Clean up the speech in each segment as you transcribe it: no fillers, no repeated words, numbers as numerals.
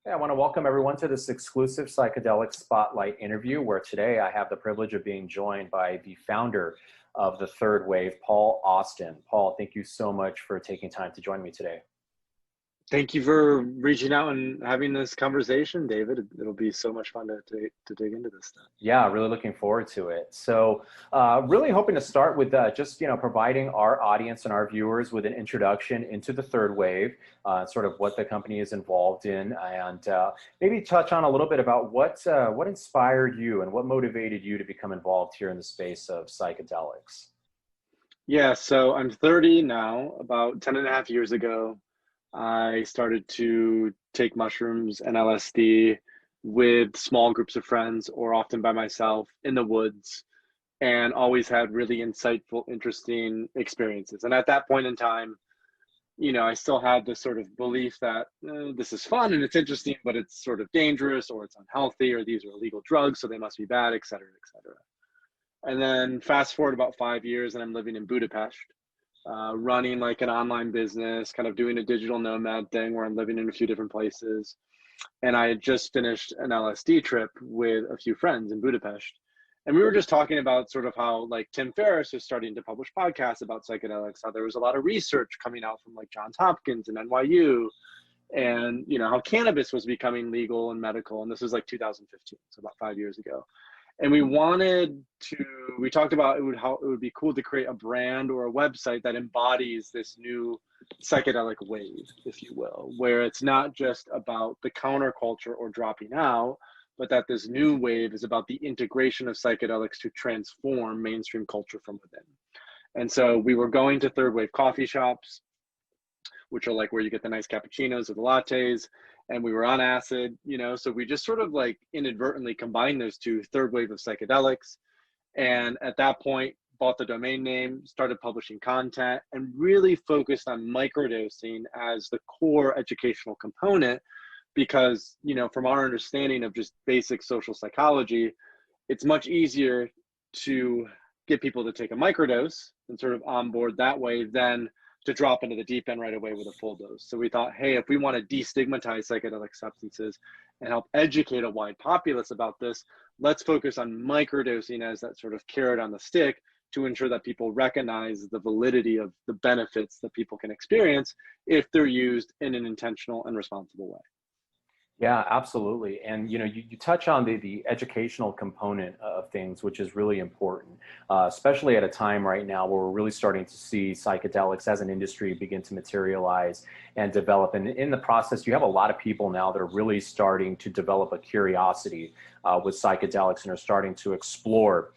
Hey, I want to welcome everyone to this exclusive Psychedelic Spotlight interview where today I have the privilege of being joined by the founder of the Third Wave, Paul Austin. Paul, thank you so much for taking time to join me today. Thank you for reaching out and having this conversation, David. It'll be so much fun to dig into this stuff. Yeah, really looking forward to it. So really hoping to start with just, providing our audience and our viewers with an introduction into the Third Wave, sort of what the company is involved in, and maybe touch on a little bit about what inspired you and what motivated you to become involved here in the space of psychedelics. Yeah, so I'm 30 now. About 10 and a half years ago, I started to take mushrooms and LSD with small groups of friends or often by myself in the woods, and always had really insightful, interesting experiences. And at that point in time, I still had this sort of belief that this is fun and it's interesting, but it's sort of dangerous or it's unhealthy or these are illegal drugs, so they must be bad, et cetera, et cetera. And then fast forward about 5 years, and I'm living in Budapest, running like an online business, kind of doing a digital nomad thing where I'm living in a few different places. And I had just finished an LSD trip with a few friends in Budapest. And we were just talking about sort of how like Tim Ferriss is starting to publish podcasts about psychedelics, how there was a lot of research coming out from like Johns Hopkins and NYU, and how cannabis was becoming legal and medical. And this was like 2015, so about 5 years ago. And we talked about how it would be cool to create a brand or a website that embodies this new psychedelic wave, if you will, where it's not just about the counterculture or dropping out, but that this new wave is about the integration of psychedelics to transform mainstream culture from within. And so we were going to third wave coffee shops, which are like where you get the nice cappuccinos or the lattes. And we were on acid, so we just sort of like inadvertently combined those two, third wave of psychedelics. And at that point, bought the domain name, started publishing content, and really focused on microdosing as the core educational component. Because, from our understanding of just basic social psychology, it's much easier to get people to take a microdose and sort of onboard that way than to drop into the deep end right away with a full dose. So we thought, hey, if we want to destigmatize psychedelic substances and help educate a wide populace about this, let's focus on microdosing as that sort of carrot on the stick to ensure that people recognize the validity of the benefits that people can experience if they're used in an intentional and responsible way. Yeah, absolutely. And you touch on the educational component of things, which is really important, especially at a time right now where we're really starting to see psychedelics as an industry begin to materialize and develop. And in the process, you have a lot of people now that are really starting to develop a curiosity with psychedelics and are starting to explore,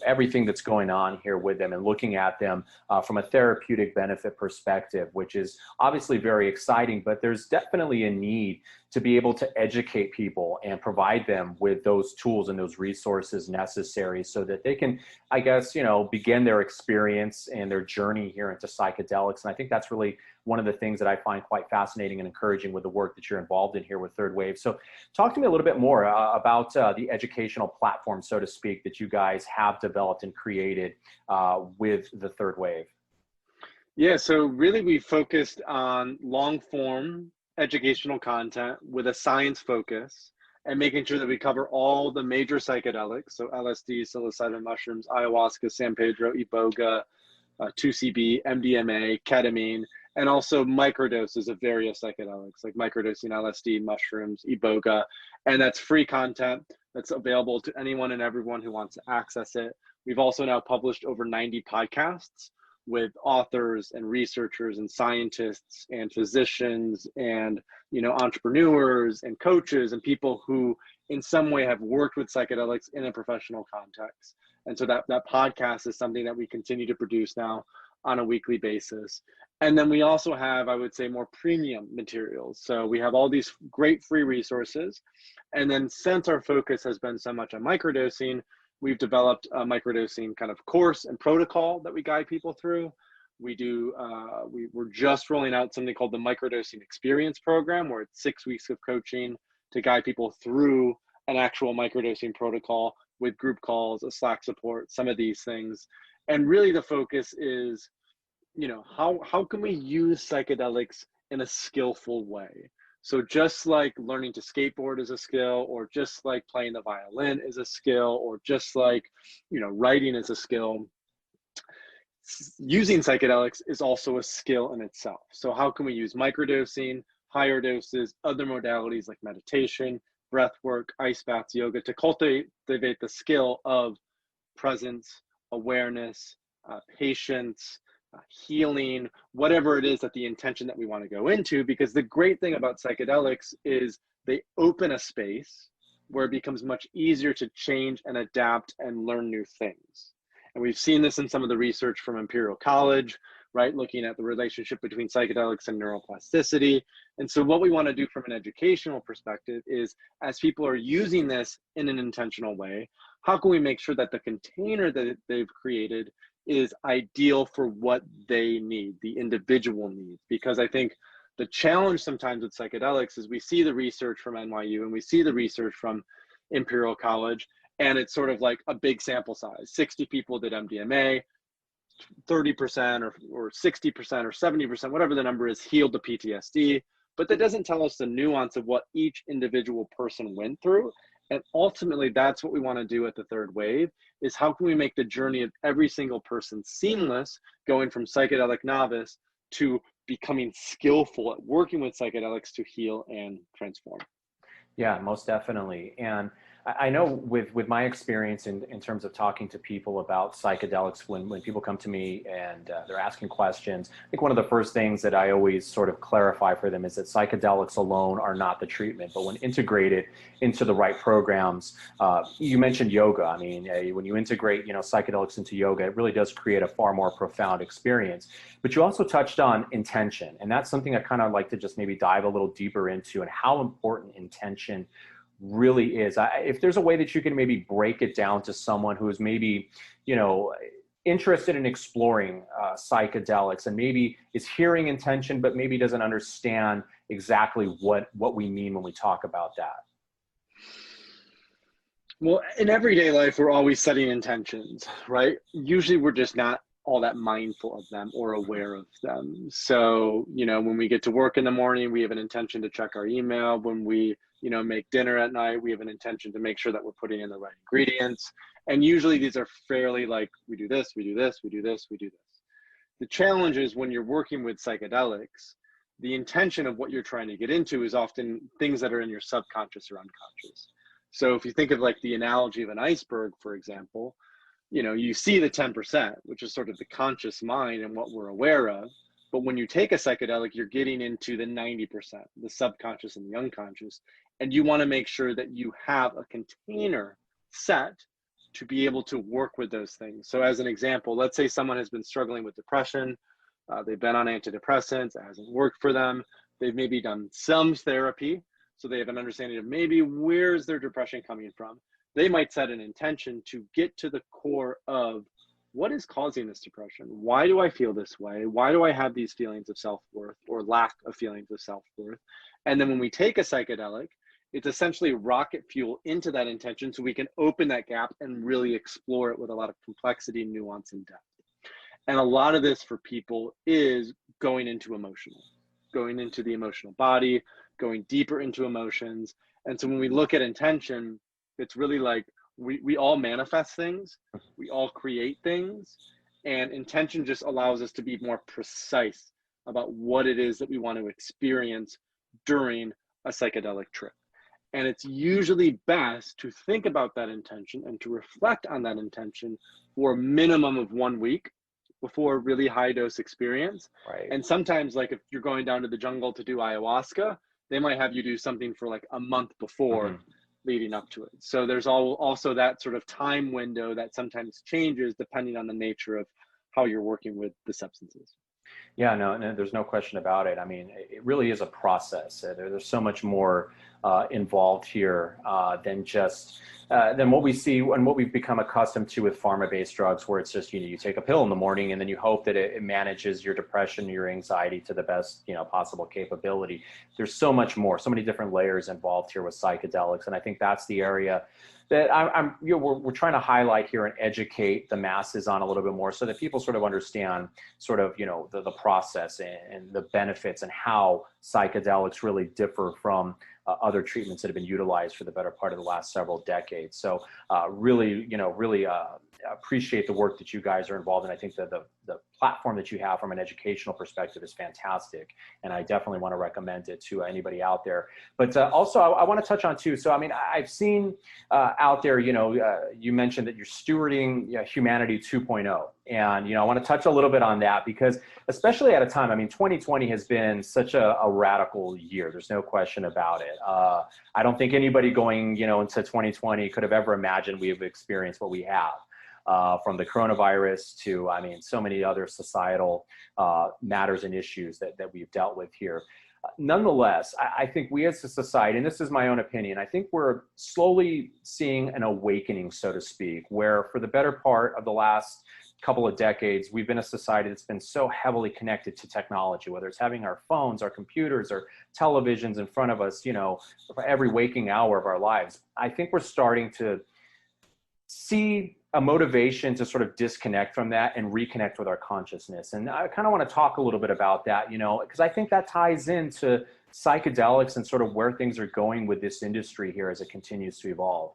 everything that's going on here with them and looking at them from a therapeutic benefit perspective, which is obviously very exciting, but there's definitely a need to be able to educate people and provide them with those tools and those resources necessary so that they can, I guess, begin their experience and their journey here into psychedelics. And I think that's really one of the things that I find quite fascinating and encouraging with the work that you're involved in here with Third Wave. So talk to me a little bit more about the educational platform, so to speak, that you guys have developed and created with the Third Wave. Yeah, so really we focused on long form educational content with a science focus and making sure that we cover all the major psychedelics. So LSD, psilocybin mushrooms, ayahuasca, San Pedro, iboga, 2CB, MDMA, ketamine, and also microdoses of various psychedelics like microdosing LSD, mushrooms, iboga. And that's free content that's available to anyone and everyone who wants to access it. We've also now published over 90 podcasts with authors and researchers and scientists and physicians and entrepreneurs and coaches and people who in some way have worked with psychedelics in a professional context. And so that podcast is something that we continue to produce now on a weekly basis. And then we also have, I would say, more premium materials. So we have all these great free resources. And then since our focus has been so much on microdosing, we've developed a microdosing kind of course and protocol that we guide people through. We're just rolling out something called the Microdosing Experience Program, where it's 6 weeks of coaching to guide people through an actual microdosing protocol with group calls, a Slack support, some of these things. And really the focus is, how can we use psychedelics in a skillful way? So just like learning to skateboard is a skill, or just like playing the violin is a skill, or just like, writing is a skill, using psychedelics is also a skill in itself. So how can we use microdosing, higher doses, other modalities like meditation, breath work, ice baths, yoga to cultivate the skill of presence, awareness, patience, healing, whatever it is that the intention that we want to go into. Because the great thing about psychedelics is they open a space where it becomes much easier to change and adapt and learn new things. And we've seen this in some of the research from Imperial College, right? Looking at the relationship between psychedelics and neuroplasticity. And so what we want to do from an educational perspective is, as people are using this in an intentional way, how can we make sure that the container that they've created is ideal for what they need, the individual needs? Because I think the challenge sometimes with psychedelics is we see the research from NYU and we see the research from Imperial College, and it's sort of like a big sample size. 60 people did MDMA, 30% or 60% or 70%, whatever the number is, healed the PTSD. But that doesn't tell us the nuance of what each individual person went through. And ultimately, that's what we want to do at the third wave, is how can we make the journey of every single person seamless, going from psychedelic novice to becoming skillful at working with psychedelics to heal and transform. Yeah, most definitely. And I know with my experience in terms of talking to people about psychedelics, when people come to me and they're asking questions, I think one of the first things that I always sort of clarify for them is that psychedelics alone are not the treatment, but when integrated into the right programs, you mentioned yoga. I mean, when you integrate, psychedelics into yoga, it really does create a far more profound experience. But you also touched on intention, and that's something I kind of like to just maybe dive a little deeper into, and how important intention really is. If there's a way that you can maybe break it down to someone who's maybe, interested in exploring psychedelics and maybe is hearing intention, but maybe doesn't understand exactly what we mean when we talk about that. Well, in everyday life, we're always setting intentions, right? Usually we're just not all that mindful of them or aware of them. So, when we get to work in the morning, we have an intention to check our email. When we, make dinner at night, we have an intention to make sure that we're putting in the right ingredients. And usually these are fairly like, we do this, we do this, we do this, we do this. The challenge is when you're working with psychedelics, the intention of what you're trying to get into is often things that are in your subconscious or unconscious. So if you think of like the analogy of an iceberg, for example, you see the 10%, which is sort of the conscious mind and what we're aware of. But when you take a psychedelic, you're getting into the 90%, the subconscious and the unconscious. And you want to make sure that you have a container set to be able to work with those things. So as an example, let's say someone has been struggling with depression. They've been on antidepressants. It hasn't worked for them. They've maybe done some therapy, so they have an understanding of maybe where's their depression coming from. They might set an intention to get to the core of what is causing this depression. Why do I feel this way? Why do I have these feelings of self-worth or lack of feelings of self-worth? And then when we take a psychedelic, it's essentially rocket fuel into that intention so we can open that gap and really explore it with a lot of complexity, nuance, and depth. And a lot of this for people is going into the emotional body, going deeper into emotions. And so when we look at intention, it's really like we all manifest things, we all create things, and intention just allows us to be more precise about what it is that we want to experience during a psychedelic trip. And it's usually best to think about that intention and to reflect on that intention for a minimum of 1 week before a really high dose experience. Right. And sometimes, like if you're going down to the jungle to do ayahuasca, they might have you do something for like a month before leading up to it. So there's also that sort of time window that sometimes changes depending on the nature of how you're working with the substances. Yeah, no, there's no question about it. I mean, it really is a process. There's so much more involved here than just than what we see and what we've become accustomed to with pharma-based drugs, where it's just, you take a pill in the morning and then you hope that it manages your depression, your anxiety to the best, possible capability. There's so much more, so many different layers involved here with psychedelics. And I think that's the area that we're trying to highlight here and educate the masses on a little bit more, so that people sort of understand sort of, the process and the benefits and how psychedelics really differ from other treatments that have been utilized for the better part of the last several decades. So really appreciate the work that you guys are involved in. I think that the platform that you have from an educational perspective is fantastic, and I definitely want to recommend it to anybody out there. But also I want to touch on too, so I mean, I've seen out there, you mentioned that you're stewarding humanity 2.0, and I want to touch a little bit on that, because especially at a time, I mean, 2020 has been such a radical year. There's no question about it. I don't think anybody going into 2020 could have ever imagined we have experienced what we have. From the coronavirus to, I mean, so many other societal matters and issues that we've dealt with here. Nonetheless, I think we as a society, and this is my own opinion, I think we're slowly seeing an awakening, so to speak, where for the better part of the last couple of decades, we've been a society that's been so heavily connected to technology, whether it's having our phones, our computers, or televisions in front of us, for every waking hour of our lives. I think we're starting to see a motivation to sort of disconnect from that and reconnect with our consciousness. And I kind of want to talk a little bit about that, because I think that ties into psychedelics and sort of where things are going with this industry here as it continues to evolve.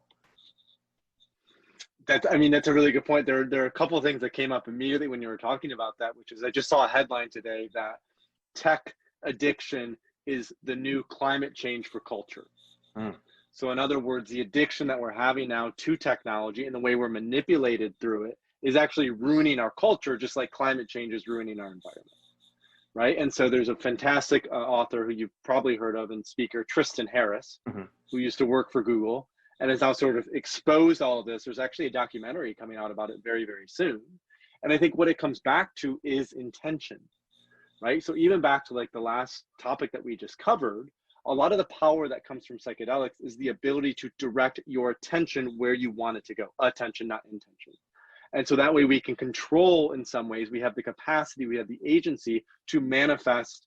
That's a really good point. There are a couple of things that came up immediately when you were talking about that, which is I just saw a headline today that tech addiction is the new climate change for culture. So in other words, the addiction that we're having now to technology and the way we're manipulated through it is actually ruining our culture, just like climate change is ruining our environment, right? And so there's a fantastic author who you've probably heard of and speaker, Tristan Harris, who used to work for Google and has now sort of exposed all of this. There's actually a documentary coming out about it very, very soon. And I think what it comes back to is intention, right? So even back to like the last topic that we just covered, a lot of the power that comes from psychedelics is the ability to direct your attention where you want it to go. Attention, not intention. And so that way we can control, in some ways, we have the capacity, we have the agency to manifest,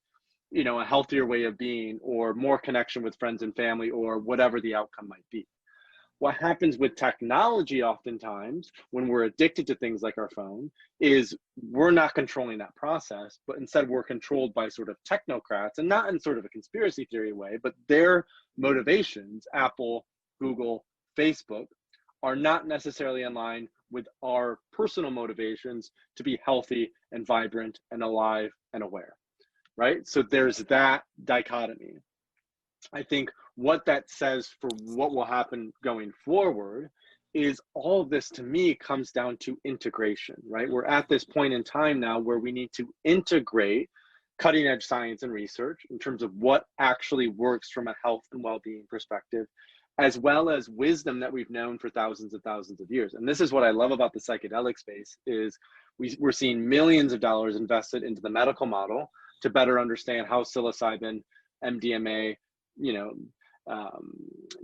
a healthier way of being, or more connection with friends and family, or whatever the outcome might be. What happens with technology oftentimes when we're addicted to things like our phone is we're not controlling that process, but instead we're controlled by sort of technocrats, and not in sort of a conspiracy theory way, but their motivations, Apple, Google, Facebook, are not necessarily in line with our personal motivations to be healthy and vibrant and alive and aware, right? So there's that dichotomy. I think what that says for what will happen going forward is all of this, to me, comes down to integration, right? We're at this point in time now where we need to integrate cutting edge science and research in terms of what actually works from a health and well-being perspective, as well as wisdom that we've known for thousands and thousands of years. And this is what I love about the psychedelic space is we're seeing millions of dollars invested into the medical model to better understand how psilocybin, MDMA,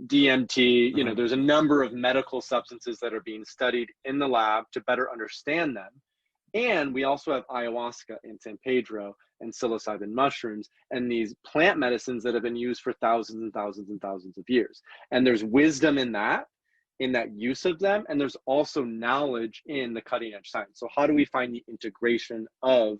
DMT, there's a number of medical substances that are being studied in the lab to better understand them. And we also have ayahuasca and San Pedro and psilocybin mushrooms and these plant medicines that have been used for thousands and thousands and thousands of years. And there's wisdom in that use of them. And there's also knowledge in the cutting edge science. So how do we find the integration of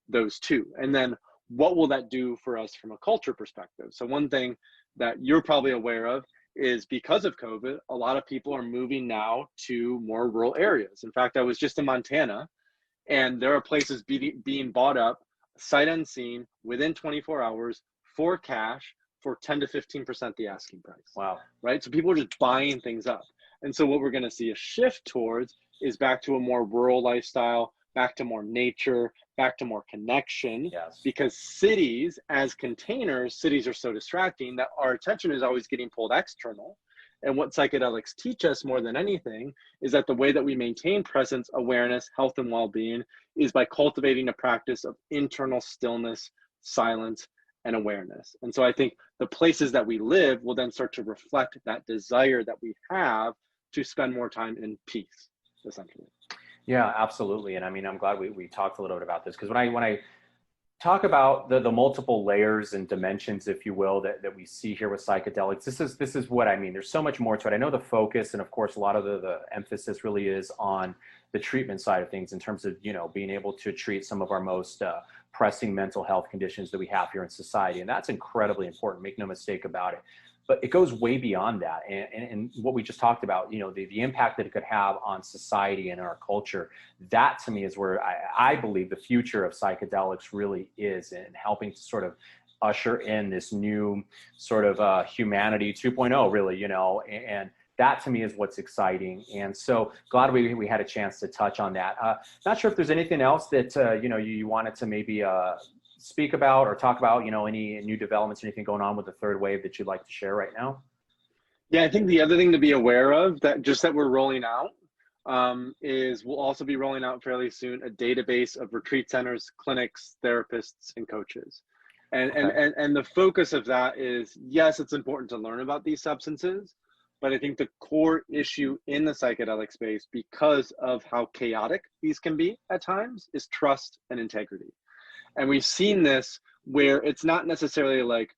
those two? And then what will that do for us from a culture perspective? So one thing that you're probably aware of is because of COVID, a lot of people are moving now to more rural areas. In fact, I was just in Montana, and there are places being bought up, sight unseen, within 24 hours for cash for 10 to 15% the asking price. Wow. Right? So people are just buying things up. And so what we're going to see a shift towards is back to a more rural lifestyle, back to more nature, back to more connection. Yes. Because cities as containers, cities are so distracting that our attention is always getting pulled external. And what psychedelics teach us more than anything is that the way that we maintain presence, awareness, health, and well-being is by cultivating a practice of internal stillness, silence, and awareness. And so I think the places that we live will then start to reflect that desire that we have to spend more time in peace, essentially. Yeah, absolutely. And I mean, I'm glad we talked a little bit about this, because when I talk about the multiple layers and dimensions, if you will, that we see here with psychedelics, this is what I mean. There's so much more to it. I know the focus, and of course, a lot of the emphasis really is on the treatment side of things, in terms of, you know, being able to treat some of our most pressing mental health conditions that we have here in society. And that's incredibly important, make no mistake about it. But it goes way beyond that. And what we just talked about, you know, the impact that it could have on society and our culture, that to me is where I believe the future of psychedelics really is, in helping to sort of usher in this new sort of humanity 2.0, really, you know, and that to me is what's exciting. And so glad we had a chance to touch on that. Not sure if there's anything else that, you know, you wanted to maybe speak about or talk about, you know, any new developments, anything going on with the third wave that you'd like to share right now? Yeah, I think the other thing to be aware of, that we're rolling out, is we'll also be rolling out fairly soon a database of retreat centers, clinics, therapists, and coaches. And the focus of that is, yes, it's important to learn about these substances, but I think the core issue in the psychedelic space, because of how chaotic these can be at times, is trust and integrity. And we've seen this where it's not necessarily like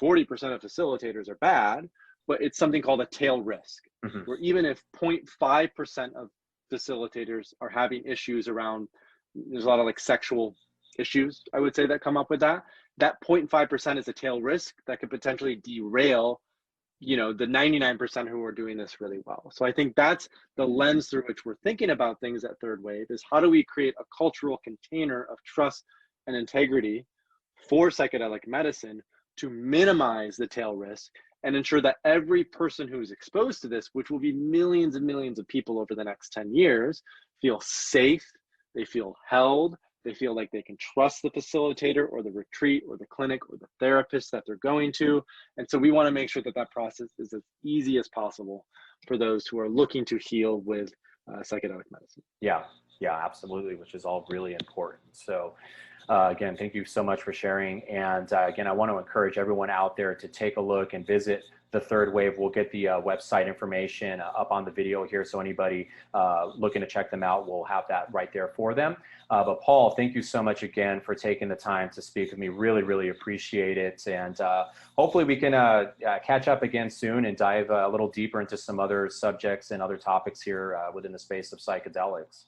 40% of facilitators are bad, but it's something called a tail risk, where even if 0.5% of facilitators are having issues around, there's a lot of like sexual issues, I would say, that come up with that 0.5% is a tail risk that could potentially derail, you know, the 99% who are doing this really well. So I think that's the lens through which we're thinking about things at Third Wave, is how do we create a cultural container of trust and integrity for psychedelic medicine to minimize the tail risk and ensure that every person who is exposed to this, which will be millions and millions of people over the next 10 years, feel safe, they feel held, they feel like they can trust the facilitator or the retreat or the clinic or the therapist that they're going to. And so we want to make sure that that process is as easy as possible for those who are looking to heal with psychedelic medicine. Yeah, absolutely, which is all really important. So again, thank you so much for sharing. And again, I want to encourage everyone out there to take a look and visit the Third Wave. We'll get the website information up on the video here, so anybody looking to check them out, we'll have that right there for them. But Paul, thank you so much again for taking the time to speak with me. Really, really appreciate it. And hopefully we can catch up again soon and dive a little deeper into some other subjects and other topics here within the space of psychedelics.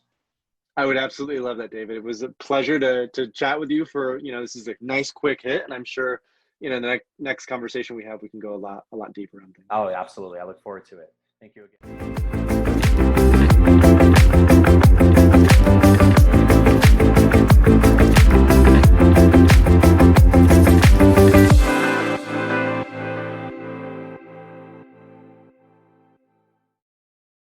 I would absolutely love that, David. It was a pleasure to chat with you for, you know, this is a nice quick hit, and I'm sure, you know, the next conversation we have, we can go a lot deeper on things. Oh, absolutely. I look forward to it. Thank you again.